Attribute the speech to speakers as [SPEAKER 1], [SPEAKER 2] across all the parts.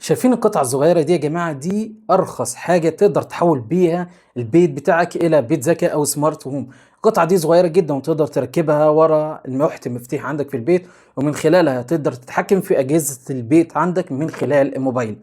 [SPEAKER 1] شايفين القطعة الصغيرة دي يا جماعة؟ دي أرخص حاجة تقدر تحول بيها البيت بتاعك إلى بيت ذكي أو سمارت هوم. القطعة دي صغيرة جدا وتقدر تركبها ورا لوحة المفاتيح عندك في البيت، ومن خلالها تقدر تتحكم في أجهزة البيت عندك من خلال الموبايل.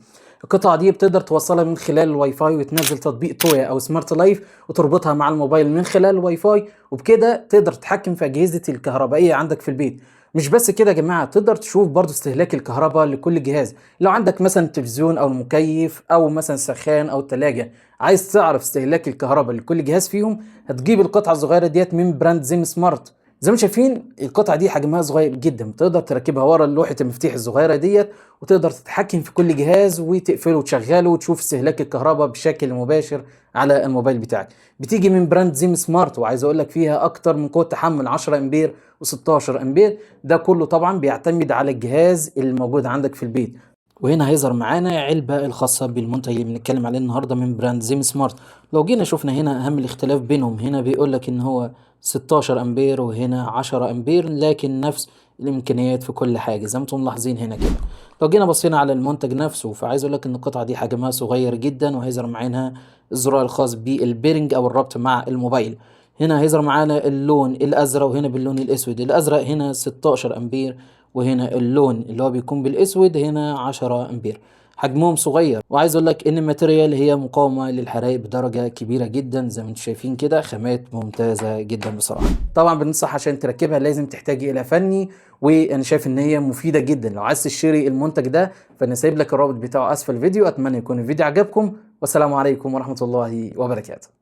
[SPEAKER 1] القطعة دي بتقدر توصلها من خلال الواي فاي وتنزل تطبيق تويا أو سمارت لايف وتربطها مع الموبايل من خلال الواي فاي، وبكده تقدر تتحكم في أجهزة الكهربائية عندك في البيت. مش بس كده يا جماعة، تقدر تشوف برضو استهلاك الكهرباء لكل جهاز. لو عندك مثلا تلفزيون او المكيف او مثلا سخان او تلاجة، عايز تعرف استهلاك الكهرباء لكل جهاز فيهم، هتجيب القطعة الصغيرة ديت من براند زين سمارت. زي ما شايفين القطعة دي حجمها صغير جدا، تقدر تركبها ورا لوحة المفاتيح الصغيرة ديت، وتقدر تتحكم في كل جهاز وتقفله وتشغله وتشوف استهلاك الكهرباء بشكل مباشر على الموبايل بتاعك. بتيجي من براند زين سمارت، وعايز اقول لك فيها اكتر من قوة تحمل 10 امبير و16 امبير. ده كله طبعا بيعتمد على الجهاز الموجود عندك في البيت. وهنا هيظهر معانا علبة الخاصة بالمنتج اللي بنتكلم عليه النهاردة من براند زيم سمارت. لو جينا شفنا هنا أهم الاختلاف بينهم، هنا بيقول لك إن هو 16 أمبير وهنا 10 أمبير، لكن نفس الإمكانيات في كل حاجة زي ما انتم ملاحظين هنا كده. لو جينا بصينا على المنتج نفسه، فعايز أقول لك إن القطعة دي حجمها صغير جدا، وهيظهر معانا الزرار الخاص بالبيرنج أو الربط مع الموبايل. هنا هيظهر معانا اللون الازرق، وهنا باللون الاسود. الازرق هنا 16 امبير، وهنا اللون اللي هو بيكون بالاسود هنا 10 امبير. حجمهم صغير، وعايز اقول لك ان الماتيريال هي مقاومه للحرائق بدرجه كبيره جدا. زي ما انتم شايفين كده خامات ممتازه جدا بصراحه. طبعا بننصح عشان تركبها لازم تحتاج الى فني، وانا شايف ان هي مفيده جدا. لو عايز تشتري المنتج ده فانا سايب لك الرابط بتاعه اسفل الفيديو. اتمنى يكون الفيديو عجبكم، والسلام عليكم ورحمه الله وبركاته.